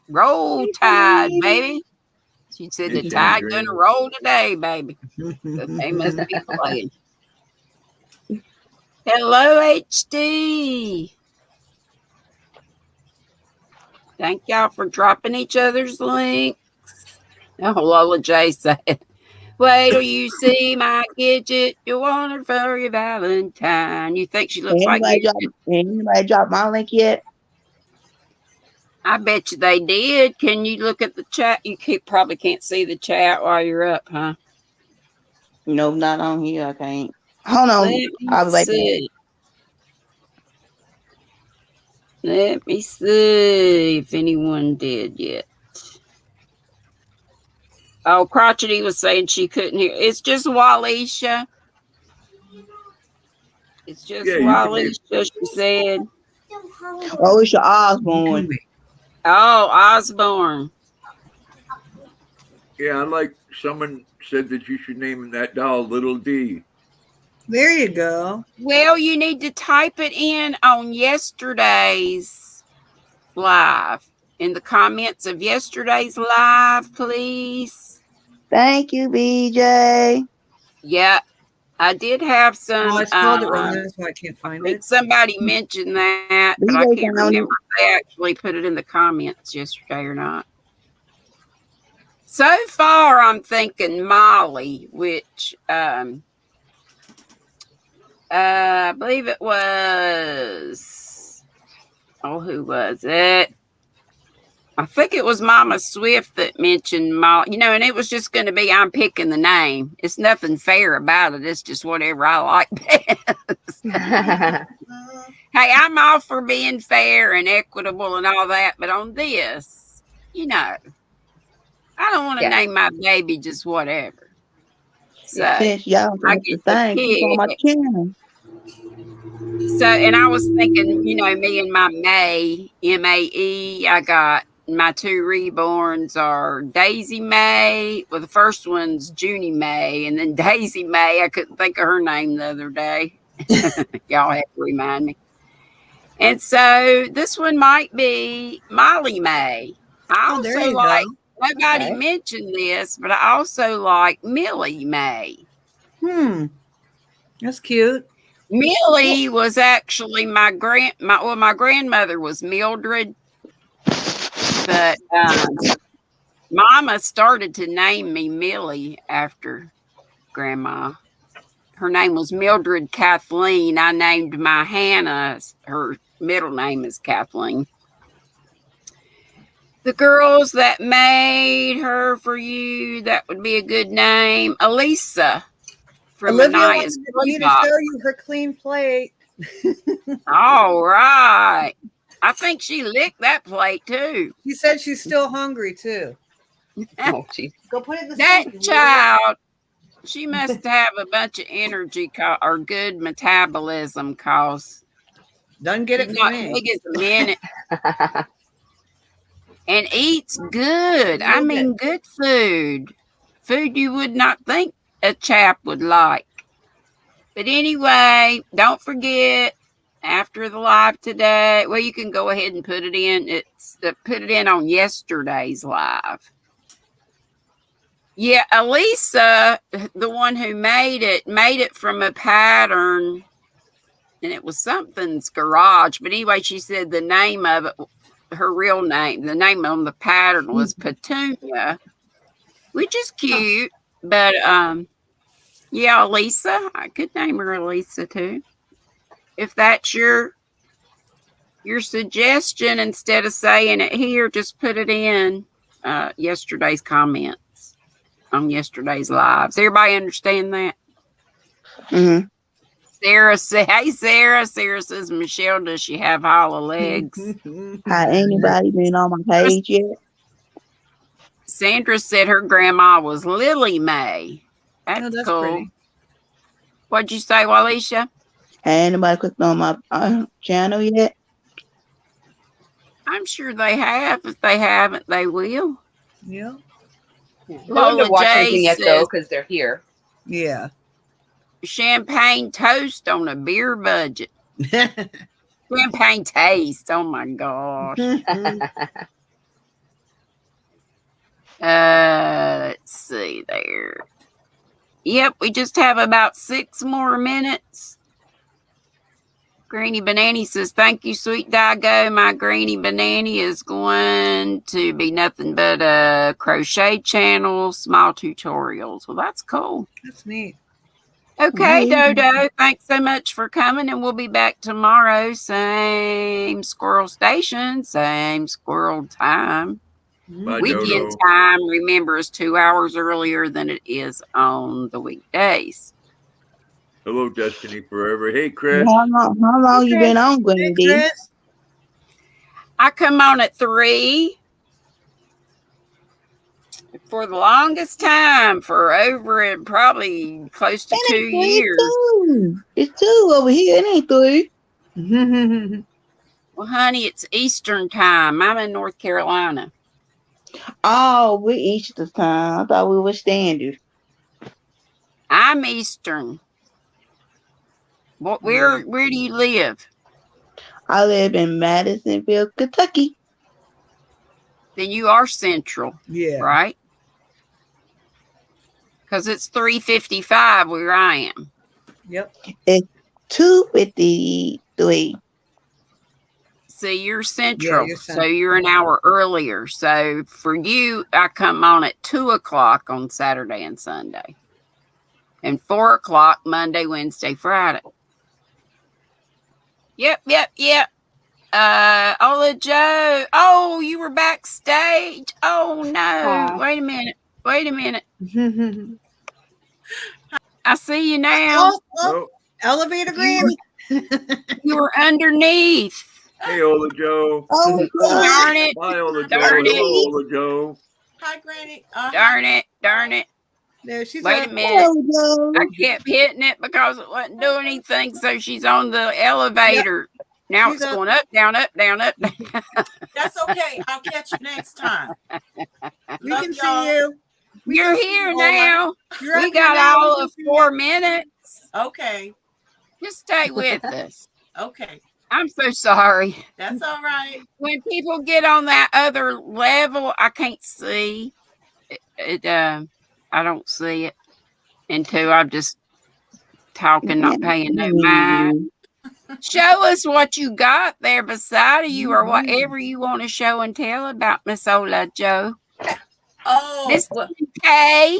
Roll Tide, baby. She said the tide gonna roll today, baby. So they must be playing. Hello, HD. Thank y'all for dropping each other's links. Oh, Lola J said, wait till you see my Gidget. You want her for your Valentine. You think she looks like anybody dropped my link yet? I bet you they did. Can you look at the chat? You probably can't see the chat while you're up, huh? No, not on here. I can't. Hold on. I'll be right back. Let me see if anyone did yet. Oh, Crotchety was saying she couldn't hear. It's just Walicia. It's just Walicia, she said. Oh, it's your Osborne. Oh, Osborne. Yeah, like someone said that you should name that doll Little Dee. There you go. Well, you need to type it in on yesterday's live. In the comments of yesterday's live, please. Thank you, BJ. Yeah, I did have some. Oh, I spelled it wrong. That's why I can't find it. Somebody mentioned that, but I can't remember if they actually put it in the comments yesterday or not. So far, I'm thinking Molly, which I believe it was. Oh, who was it? I think it was Mama Swift that mentioned Molly, and it was just going to be, I'm picking the name. It's nothing fair about it. It's just whatever I like best. Hey, I'm all for being fair and equitable and all that. But on this, I don't want to name my baby just whatever. So y'all I get the pig. On my channel. So, and I was thinking, you know, me and my May, M-A-E, I got my 2 reborns are Daisy May. Well, the first one's Junie May, and then Daisy May. I couldn't think of her name the other day. Y'all have to remind me. And so this one might be Molly May. I there also you like, go. nobody Okay. mentioned this, but I also like Millie May. That's cute. Millie was actually my grandmother was Mildred, but Mama started to name me Millie after Grandma. Her name was Mildred Kathleen. I named my Hannah. Her middle name is Kathleen. The girls that made her for you, that would be a good name. Elisa from Olivia Ania's wants me to show you her clean plate. All right. I think she licked that plate too. She said she's still hungry too. Oh, geez. Go put it in the That sink. child, she must have a bunch of energy or good metabolism cause Doesn't get it she's from not me. big as a minute and eats good. I mean, good food. Food you would not think a chap would like. But anyway, don't forget after the live today. Well, you can go ahead and put it in. It's put it in on yesterday's live. Yeah, Elisa, the one who made it from a pattern, and it was something's garage. But anyway, she said the name of it, her real name, the name on the pattern was Petunia, which is cute. But yeah, Elisa, I could name her Elisa too. If that's your suggestion, instead of saying it here, just put it in yesterday's comments on yesterday's lives. Everybody understand that? Mm-hmm. Sarah said, hey, Sarah. Sarah says, Michelle, does she have hollow legs? Has anybody been on my page yet? Sandra said her grandma was Lily May. That's cool. Pretty. What'd you say, Walisha? Has anybody clicked on my channel yet? I'm sure they have. If they haven't, they will. Yeah. They wouldn't watch anything yet, though, because they're here. Yeah. Champagne toast on a beer budget. Champagne taste. Oh my gosh. Let's see there. Yep, we just have about 6 more minutes. Granny Banani says, thank you, sweet Dago. My Granny Banani is going to be nothing but a crochet channel, small tutorials. Well, that's cool. That's neat. Okay, Dodo, thanks so much for coming, and we'll be back tomorrow. Same squirrel station, same squirrel time. Bye, Weekend Dodo. time, remember, is 2 hours earlier than it is on the weekdays. Hello, Destiny Forever. Hey, Chris. How long you been on, GrannyDee? I come on at 3 for the longest time, for over probably close to 2 years. It's 2 over here. It ain't 3. Well, honey, it's Eastern time. I'm in North Carolina. Oh, we're Easter time. I thought we were standard. I'm Eastern. Where do you live? I live in Madisonville, Kentucky. Then you are Central. Yeah. Right? Because it's 3:55 where I am. Yep. It's 2:53. See, you're Central. Yeah, you're so Central. you're an hour earlier. So for you, I come on at 2 o'clock on Saturday and Sunday. And 4 o'clock Monday, Wednesday, Friday. Yep. Ola Joe. Oh, you were backstage. Oh no. Aww. Wait a minute. I see you now. Oh, elevator Granny. You were underneath. Hey, Ola Joe. Oh, Darn it. Bye, Ola Joe. Darn it. Hello, Ola Joe. Hi, Granny. Darn it. There she's Wait at. a minute. Hello. I kept hitting it because it wasn't doing anything. So she's on the elevator. Now She's it's up. going up, down, up, down, up. That's okay. I'll catch you next time. We Love can y'all. see you. We You're can see here you. now. You're We up here got now. We all can of see you. 4 minutes. Okay. Just stay with us. Okay. I'm so sorry. That's all right. When people get on that other level, I can't see it. I don't see it until I'm just talking, not paying no mind. Show us what you got there beside of you, or whatever you want to show and tell about Miss Ola Joe. Oh, Miss well, K.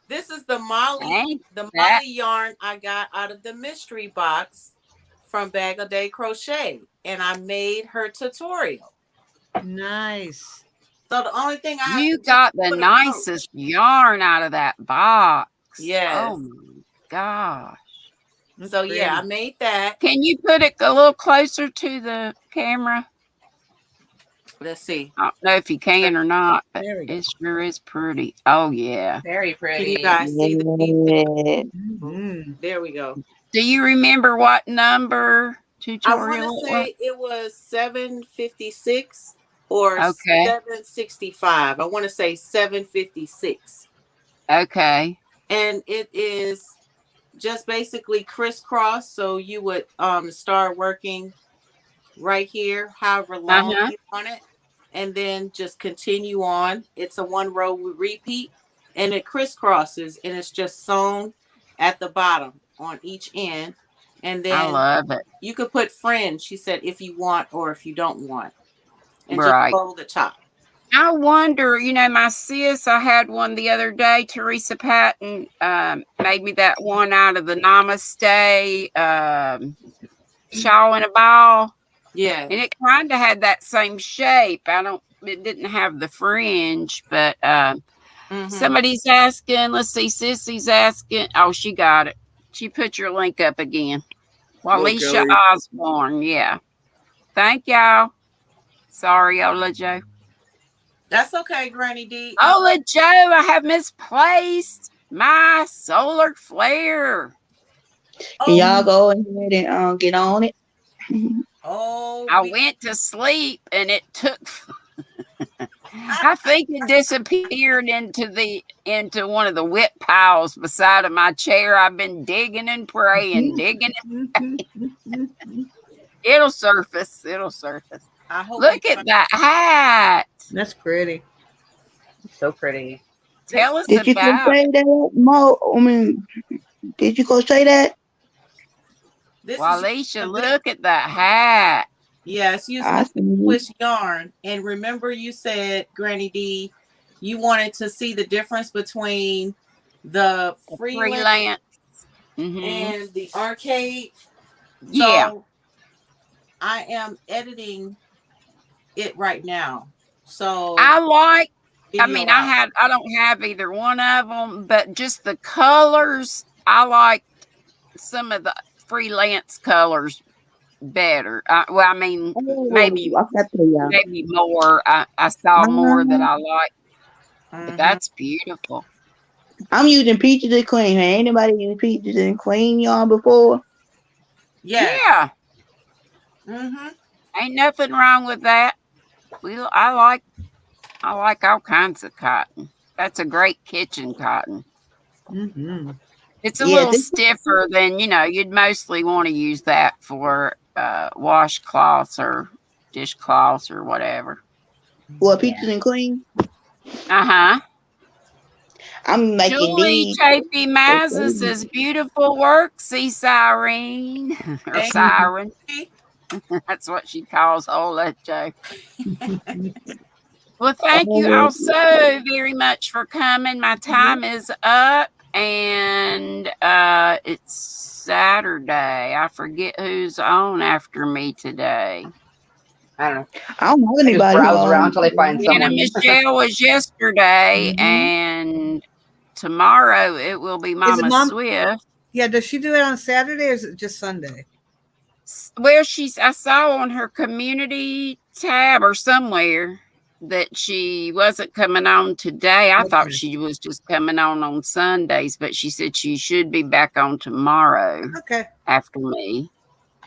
this is the Molly Ain't the that- Molly yarn I got out of the mystery box from Bag of Day Crochet, and I made her tutorial. Nice. So the only thing I have You to do got is the put a nicest yarn out of that box. Yes. Oh my gosh. That's So pretty. yeah, I made that. Can you put it a little closer to the camera? Let's see. I don't know if you can or not, but There we go. it sure is pretty. Oh yeah. Very Can pretty. you guys see the detail? Mhm. There we go. Do you remember what number I tutorial want to it was? say it was 756 or Okay. 765. I want to say 756. Okay. And it is just basically crisscross. So you would start working right here, however long you want it, and then just continue on. It's a 1 row repeat, and it crisscrosses, and it's just sewn at the bottom on each end. And I then love it. you could put friend, she said, if you want or if you don't want, and Right. just fold the top. I wonder, my sis, I had one the other day, Teresa Patton, made me that one out of the Namaste shawl in a ball. Yeah. And it kind of had that same shape. It didn't have the fringe, but somebody's asking, let's see, Sissy's asking. Oh, she got it. She put your link up again. Walisha Kelly. Osborne, yeah. Thank y'all. Sorry, Ola Joe. That's okay, Granny D. Ola Joe, I have misplaced my solar flare. Can y'all go ahead and get on it? I went to sleep and it took I think it disappeared into one of the whip piles beside of my chair. I've been digging and praying, digging and it'll surface. I hope Look at that hat. That's pretty. So pretty. Tell us Did you about crochet that, Mo? Did you crochet that? Walisha, look at that hat. Yes, using the Swiss yarn. And remember you said, Granny D, you wanted to see the difference between the freelance and the arcade. Yeah. So I am editing it right now. So I don't have either one of them, but just the colors, I like some of the freelance colors better. Maybe more. I saw more that I like, but that's beautiful. I'm using Peaches and Queen. Has anybody used Peaches and Queen yarn before? Yeah. Ain't nothing wrong with that. I like all kinds of cotton. That's a great kitchen cotton. It's a little stiffer than, you'd mostly want to use that for washcloths or dishcloths or whatever. Well, Peaches and Queen? Uh-huh. I'm making Julie these. Chafee Mazza says, beautiful work, see Siren. Or Siren. That's what she calls Ola Joe. Well, thank you all so very much for coming. My time is up, and it's Saturday. I forget who's on after me today. I don't know. I don't know anybody. Just browse around until I find someone. Anna Michelle was yesterday, and tomorrow it will be Mama Swift. Yeah, does she do it on Saturday or is it just Sunday? Well, I saw on her community tab or somewhere that she wasn't coming on today. I thought Okay. she was just coming on Sundays, but she said she should be back on tomorrow Okay. after me.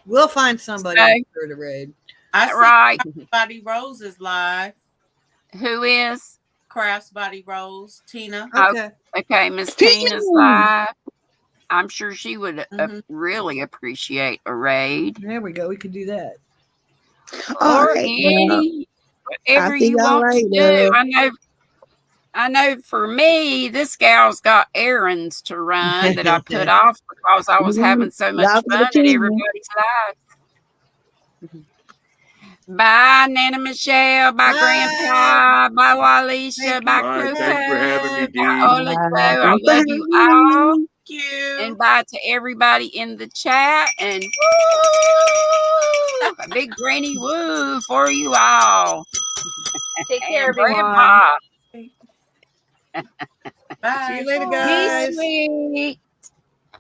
We'll find somebody Okay. for the raid. I see Right. Body Rose is live. Who is? Crafts Body Rose. Tina. Okay. Okay, Miss Tina! Tina's live. I'm sure she would Mhm. really appreciate a raid. There we go. We could do that. All Or right, any whatever I'll see you y'all want to later. do. I know for me, this gal's got errands to run that I put off because I was having so much Y'all fun for at the team. everybody's lives. Bye, Nana Michelle. Bye, Bye. Grandpa. Bye, Walisha. Thank Bye, you. Bye. Coco. Thanks for having me, Dee. Bye, Olico. I Thanks for love having you all. me. Thank you. And bye to everybody in the chat. And woo! A big granny woo for you all. Take care, And everyone. Grandpa. Bye. See you later, Be guys. sweet.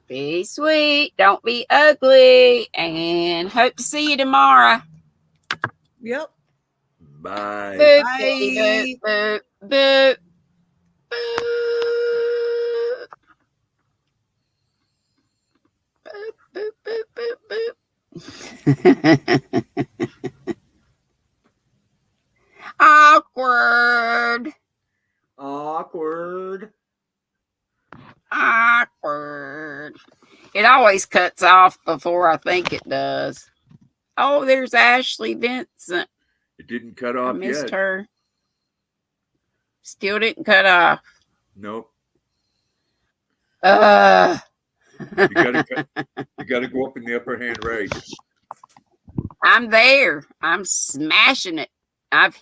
Be sweet. Don't be ugly. And hope to see you tomorrow. Yep. Bye. Boop, Bye. boop, boop, boop, boop, boop, boop, boop. Awkward. Awkward. Awkward. It always cuts off before I think it does. Oh, there's Ashley Vincent. It didn't cut I off missed yet. her. Still didn't cut off. Nope. Uh. You gotta go up in the upper hand right. I'm there. I'm smashing it. I've